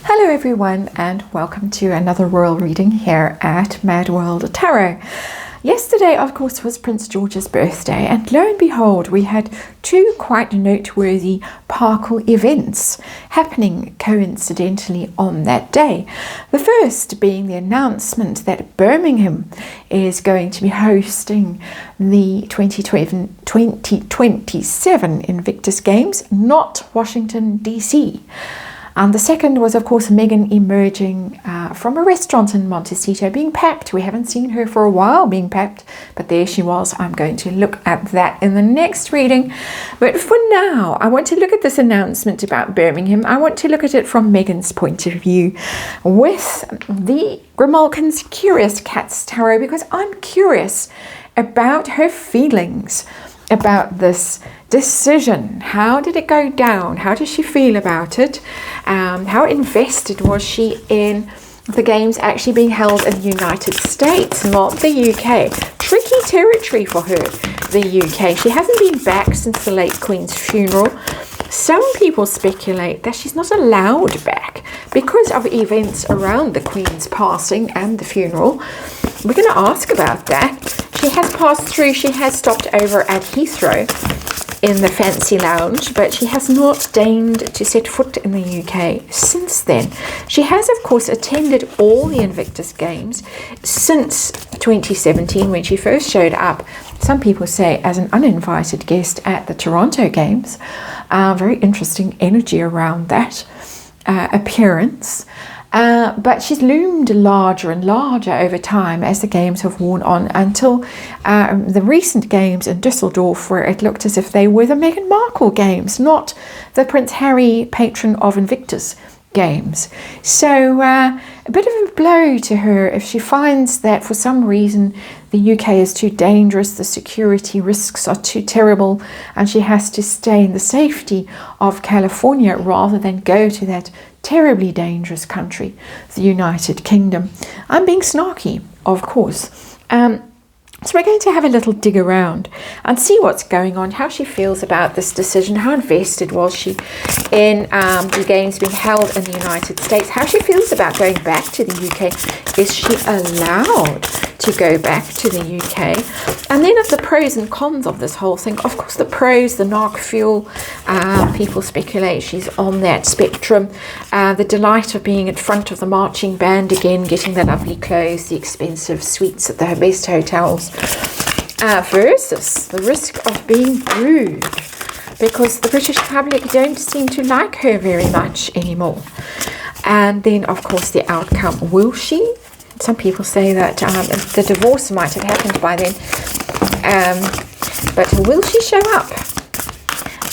Hello everyone, and welcome to another royal reading here at MadWorldTarot. Yesterday, of course, was Prince George's birthday, and lo and behold, we had two quite noteworthy Parkle events happening coincidentally on that day. The first being the announcement that Birmingham is going to be hosting the 2027 Invictus Games, not Washington, D.C. And the second was, of course, Meghan emerging from a restaurant in Montecito being packed. We haven't seen her for a while being packed, but there she was. I'm going to look at that in the next reading. But for now, I want to look at this announcement about Birmingham. I want to look at it from Meghan's point of view with the Grimalkin's Curious Cats Tarot, because I'm curious about her feelings about this decision. How did it go down? How does she feel about it? How invested was she in the games actually being held in the United States, not the UK? Tricky territory for her, the UK. She hasn't been back since the late Queen's funeral. Some people speculate that she's not allowed back because of events around the Queen's passing and the funeral. We're going to ask about that. She has passed through, she has stopped over at Heathrow in the fancy lounge, but she has not deigned to set foot in the UK since then. She has, of course, attended all the Invictus Games since 2017 when she first showed up, some people say as an uninvited guest at the Toronto Games. Very interesting energy around that appearance. But she's loomed larger and larger over time as the games have worn on until the recent games in Dusseldorf, where it looked as if they were the Meghan Markle games, not the Prince Harry, patron of Invictus games. So a bit of a blow to her if she finds that for some reason the UK is too dangerous, the security risks are too terrible, and she has to stay in the safety of California rather than go to that terribly dangerous country, the United Kingdom. I'm being snarky, of course. So we're going to have a little dig around and see what's going on, how she feels about this decision, how invested was she in the games being held in the United States, how she feels about going back to the UK. Is she allowed to go back to the UK? And then of the pros and cons of this whole thing. Of course, the pros, the narc fuel, people speculate she's on that spectrum. The delight of being in front of the marching band again, getting the lovely clothes, the expensive suites at the best hotels, versus the risk of being bruised because the British public don't seem to like her very much anymore. And then, of course, the outcome. Will she? Some people say that the divorce might have happened by then. But will she show up?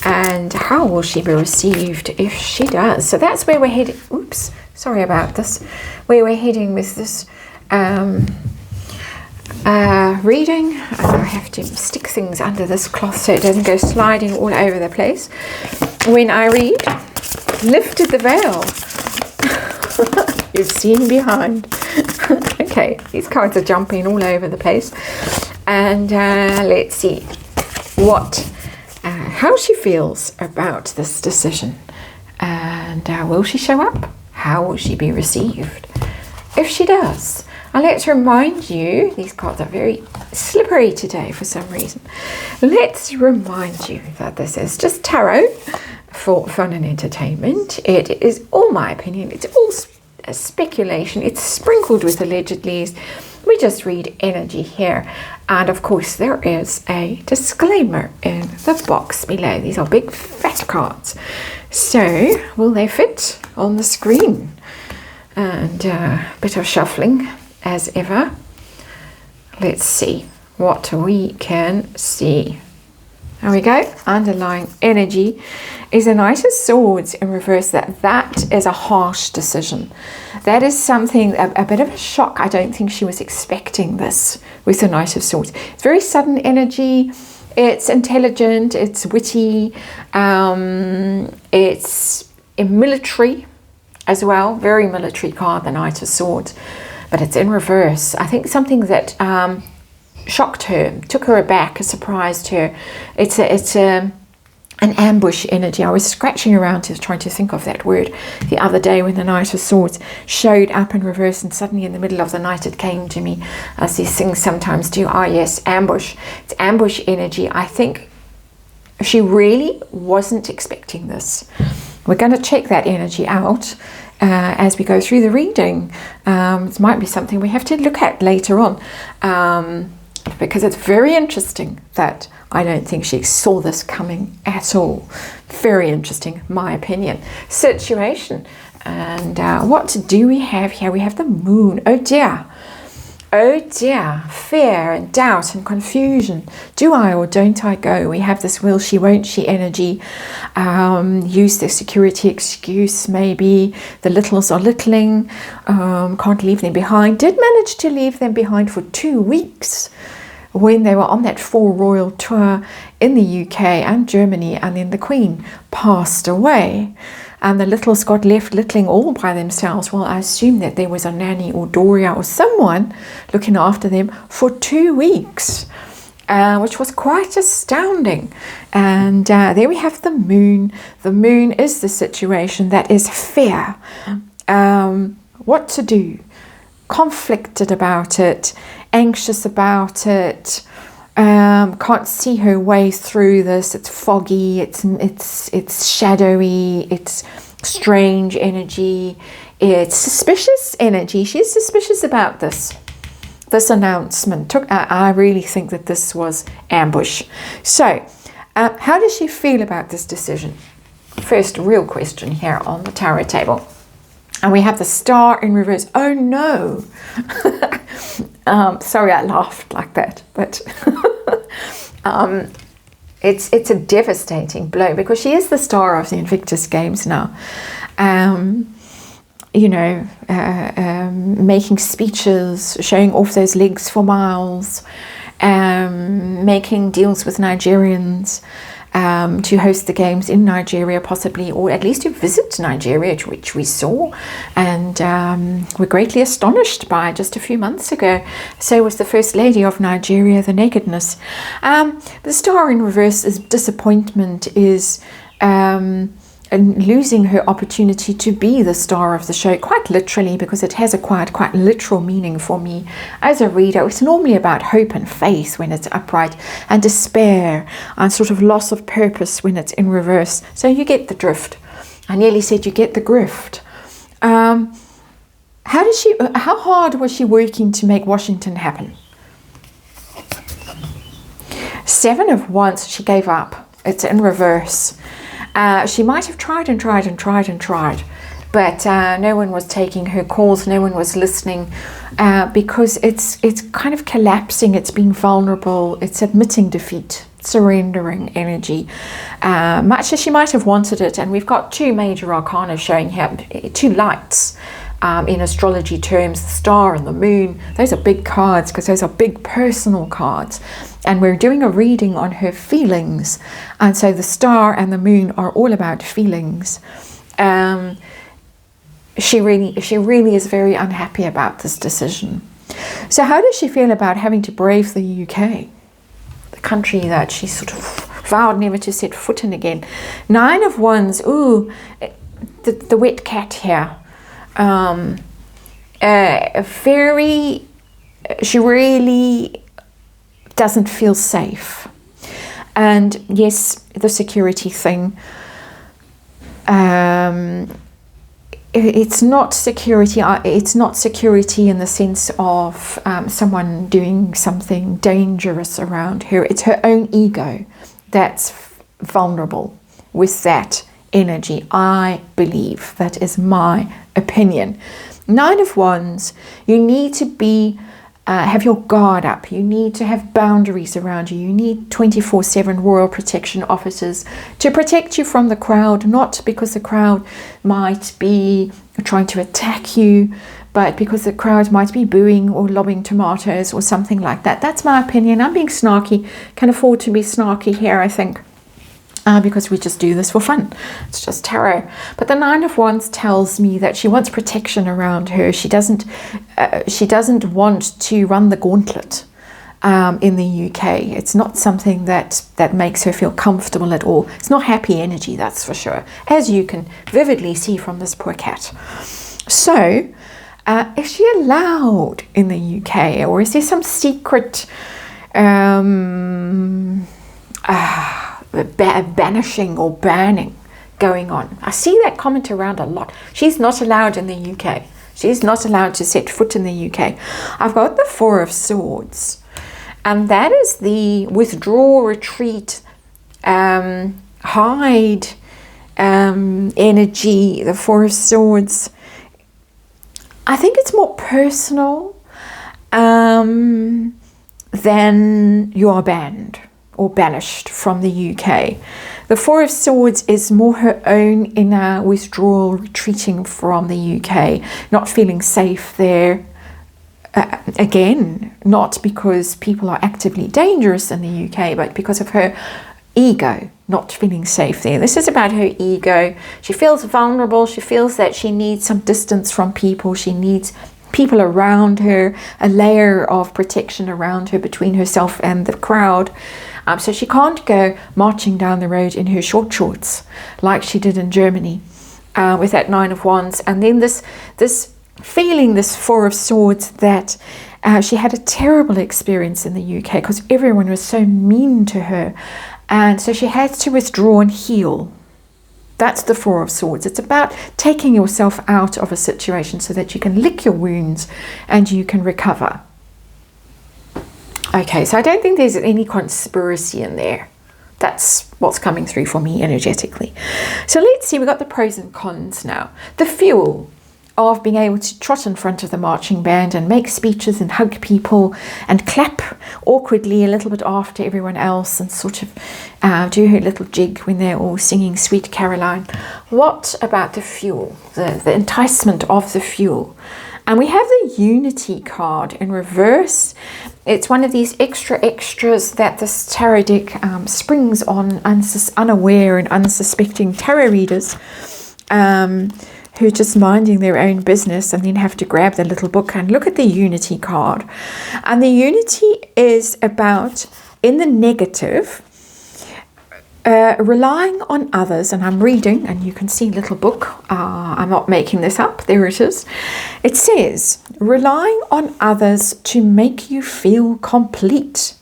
And how will she be received if she does? So that's where we're heading. Oops, sorry about this. Where we're heading with this reading. I have to stick things under this cloth so it doesn't go sliding all over the place. When I read, lifted the veil. You've seen behind. Okay, these cards are jumping all over the place. And let's see how she feels about this decision. And will she show up? How will she be received? If she does. And let's remind you, these cards are very slippery today for some reason. Let's remind you that this is just tarot for fun and entertainment. It is all my opinion. It's all speculation. It's sprinkled with allegedlys. We just read energy here. And of course, there is a disclaimer in the box below. These are big fat cards. So, will they fit on the screen? And a bit of shuffling as ever. Let's see what we can see. There we go. Underlying energy is a Knight of Swords in reverse. That is a harsh decision. That is something, a bit of a shock. I don't think she was expecting this with the Knight of Swords. It's very sudden energy. It's intelligent. It's witty. It's military as well. Very military card, the Knight of Swords. But it's in reverse. I think something that shocked her, took her aback, surprised her. It's a an ambush energy. I was scratching around trying to think of that word the other day when the Knight of Swords showed up in reverse, and suddenly in the middle of the night it came to me, as these things sometimes do. Ah, yes, ambush. It's ambush energy. I think she really wasn't expecting this. We're going to check that energy out as we go through the reading. It might be something we have to look at later on, because it's very interesting that I don't think she saw this coming at all. Very interesting, my opinion. Situation. And what do we have here? We have the Moon. Oh dear. Oh dear. Fear and doubt and confusion. Do I or don't I go? We have this will she, won't she energy. Use the security excuse maybe. The littles are littling. Can't leave them behind. Did manage to leave them behind for 2 weeks, when they were on that 4 royal tour in the UK and Germany, and then the Queen passed away and the littles got left littling all by themselves. Well, I assume that there was a nanny or Doria or someone looking after them for 2 weeks, which was quite astounding. And there we have the Moon. The Moon is the situation that is fear. What to do? Conflicted about it, anxious about it, can't see her way through this. It's foggy, it's shadowy, it's strange energy, it's suspicious energy. She's suspicious about this announcement. I really think that this was ambush. So how does she feel about this decision? First real question here on the tarot table. And we have the Star in reverse. Oh no! Sorry I laughed like that, but it's a devastating blow, because she is the star of the Invictus Games now. Making speeches, showing off those legs for miles, making deals with Nigerians, to host the games in Nigeria possibly, or at least to visit Nigeria, which we saw and were greatly astonished by just a few months ago. So was the First Lady of Nigeria. The nakedness. The Star in reverse is disappointment, is and losing her opportunity to be the star of the show, quite literally, because it has acquired quite literal meaning for me as a reader. It's normally about hope and faith when it's upright, and despair and sort of loss of purpose when it's in reverse. So you get the drift. I nearly said you get the grift. How hard was she working to make Washington happen? 7 of Wands, she gave up. It's in reverse. She might have tried, but no one was taking her calls, no one was listening, because it's kind of collapsing, it's being vulnerable, it's admitting defeat, surrendering energy, much as she might have wanted it. And we've got 2 major arcana showing here, 2 lights. In astrology terms, the Star and the Moon, those are big cards, because those are big personal cards, and we're doing a reading on her feelings, and so the Star and the Moon are all about feelings. She really is very unhappy about this decision. So how does she feel about having to brave the UK, the country that she sort of vowed never to set foot in again? 9 of Wands, ooh, the wet cat here. She really doesn't feel safe. And yes, the security thing, it's not security in the sense of someone doing something dangerous around her. It's her own ego that's vulnerable with that energy. I believe, that is my opinion. 9 of Wands, you need to be have your guard up. You need to have boundaries around you. You need 24/7 royal protection officers to protect you from the crowd, not because the crowd might be trying to attack you, but because the crowd might be booing or lobbing tomatoes or something like that. That's my opinion. I'm being snarky. Can afford to be snarky here, I think. Because we just do this for fun. It's just tarot. But the 9 of Wands tells me that she wants protection around her. She doesn't want to run the gauntlet. in the UK. It's not something that makes her feel comfortable at all. It's not happy energy, that's for sure, as you can vividly see from this poor cat. So, is she allowed in the UK, or is there some secret banishing or banning going on? I see that comment around a lot. She's not allowed in the UK. She's not allowed to set foot in the UK. I've got the Four of Swords, and that is the withdraw, retreat, hide energy. The Four of Swords, I think it's more personal than you are banned or banished from the UK. The Four of Swords is more her own inner withdrawal, retreating from the UK, not feeling safe there. Again, not because people are actively dangerous in the UK, but because of her ego, not feeling safe there. This is about her ego. She feels vulnerable. She feels that she needs some distance from people. She needs people around her, a layer of protection around her between herself and the crowd. So she can't go marching down the road in her short shorts like she did in Germany with that Nine of Wands. And then this feeling, this Four of Swords, that she had a terrible experience in the UK because everyone was so mean to her. And so she had to withdraw and heal. That's the Four of Swords. It's about taking yourself out of a situation so that you can lick your wounds and you can recover. Okay, so I don't think there's any conspiracy in there. That's what's coming through for me energetically. So let's see, we've got the pros and cons now. The fuel of being able to trot in front of the marching band and make speeches and hug people and clap awkwardly a little bit after everyone else and sort of do her little jig when they're all singing Sweet Caroline. What about the fuel, the enticement of the fuel? And we have the Unity card in reverse. It's one of these extras that this tarot deck springs on unaware and unsuspecting tarot readers who are just minding their own business and then have to grab the little book and look at the Unity card. And the Unity is about, in the negative, relying on others, and I'm reading, and you can see little book, I'm not making this up, there it is. It says, relying on others to make you feel complete.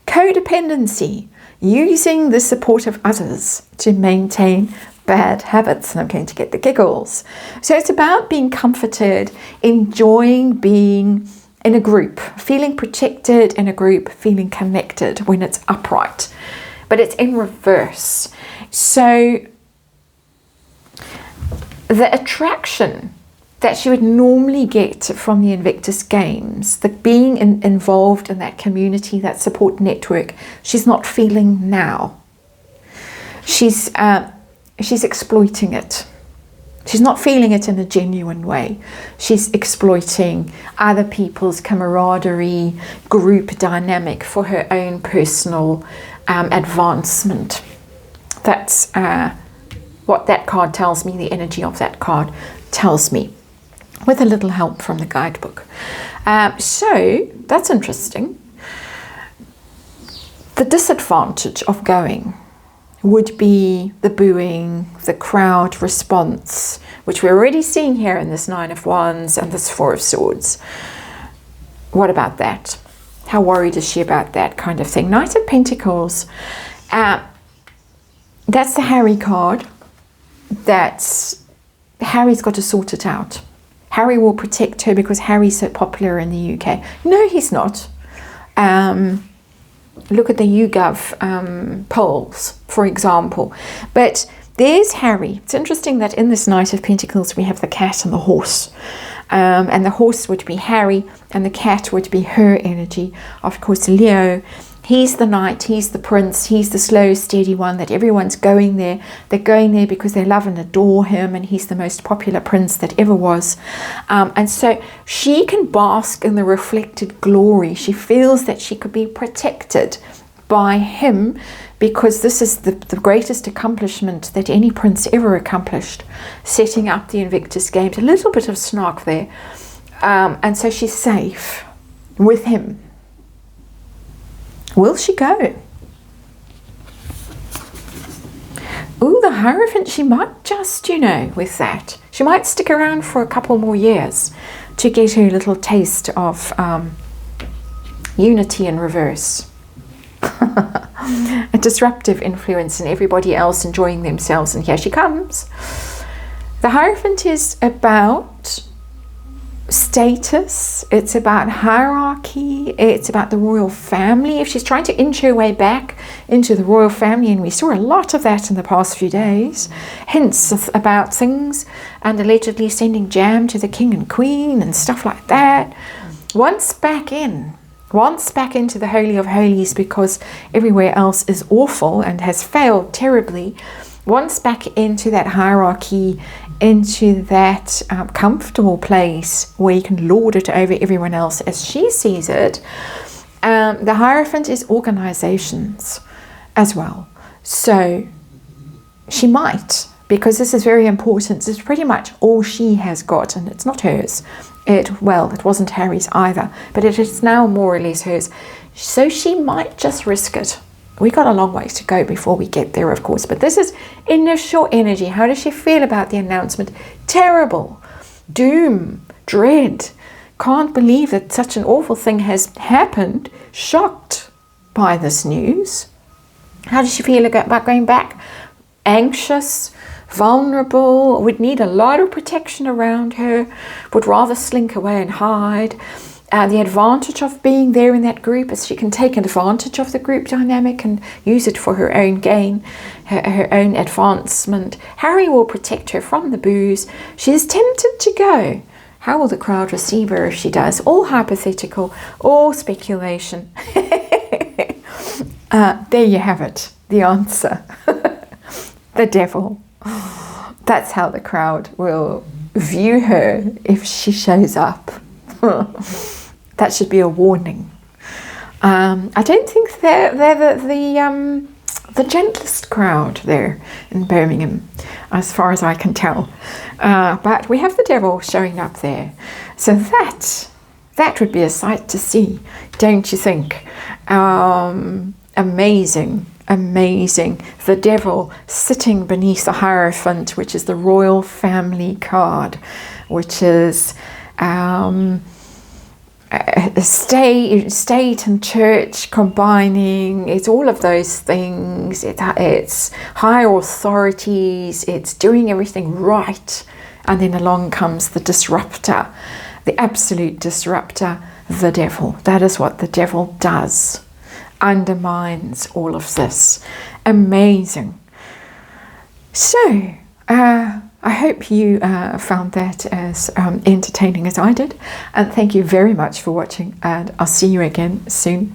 Codependency, using the support of others to maintain bad habits, and I'm going to get the giggles. So it's about being comforted, enjoying being in a group, feeling protected in a group, feeling connected when it's upright. But it's in reverse. So the attraction that she would normally get from the Invictus Games, the being involved in that community, that support network, she's not feeling now. She's exploiting it. She's not feeling it in a genuine way. She's exploiting other people's camaraderie, group dynamic for her own personal advancement. That's what that card tells me, the energy of that card tells me, with a little help from the guidebook. So that's interesting. The disadvantage of going would be the booing, the crowd response, which we're already seeing here in this Nine of Wands and this Four of Swords. What about that? How worried is she about that kind of thing? Knight of Pentacles, that's the Harry card. Harry's got to sort it out. Harry will protect her because Harry's so popular in the UK. No, he's not. Look at the YouGov polls, for example. But there's Harry. It's interesting that in this Knight of Pentacles we have the cat and the horse. And the horse would be Harry and the cat would be her energy. Of course, Leo, he's the knight, he's the prince, he's the slow, steady one that everyone's going there. They're going there because they love and adore him, and he's the most popular prince that ever was. And so she can bask in the reflected glory. She feels that she could be protected by him because this is the greatest accomplishment that any prince ever accomplished, setting up the Invictus Games. A little bit of snark there. And so she's safe with him. Will she go? Ooh, the Hierophant, she might just, with that, she might stick around for a couple more years to get her little taste of unity in reverse. A disruptive influence and everybody else enjoying themselves, and here she comes. The Hierophant is about status, it's about hierarchy, it's about the royal family. If she's trying to inch her way back into the royal family, and we saw a lot of that in the past few days, hints about things, and allegedly sending jam to the king and queen and stuff like that. Once back into the Holy of Holies, because everywhere else is awful and has failed terribly. Once back into that hierarchy, into that comfortable place where you can lord it over everyone else as she sees it. The Hierophant is organizations as well. So she might, because this is very important, this is pretty much all she has got, and it's not hers. It wasn't Harry's either, but it is now more or less hers. So she might just risk it. We got a long ways to go before we get there, of course, but this is initial energy. How does she feel about the announcement? Terrible, doom, dread, can't believe that such an awful thing has happened, shocked by this news. How does she feel about going back? Anxious, vulnerable, would need a lot of protection around her, would rather slink away and hide. The advantage of being there in that group is she can take advantage of the group dynamic and use it for her own gain, her own advancement. Harry will protect her from the booze. She is tempted to go. How will the crowd receive her if she does? All hypothetical, all speculation. There you have it, the answer. The devil. That's how the crowd will view her if she shows up. That should be a warning. I don't think they're the gentlest crowd there in Birmingham, as far as I can tell. But we have the devil showing up there. So that would be a sight to see, don't you think? Amazing. The devil sitting beneath the Hierophant, which is the royal family card, which is state and church combining. It's all of those things. It's higher authorities. It's doing everything right. And then along comes the disruptor, the absolute disruptor, the devil. That is what the devil does. Undermines all of this. Amazing. So, I hope you found that as entertaining as I did, and thank you very much for watching, and I'll see you again soon.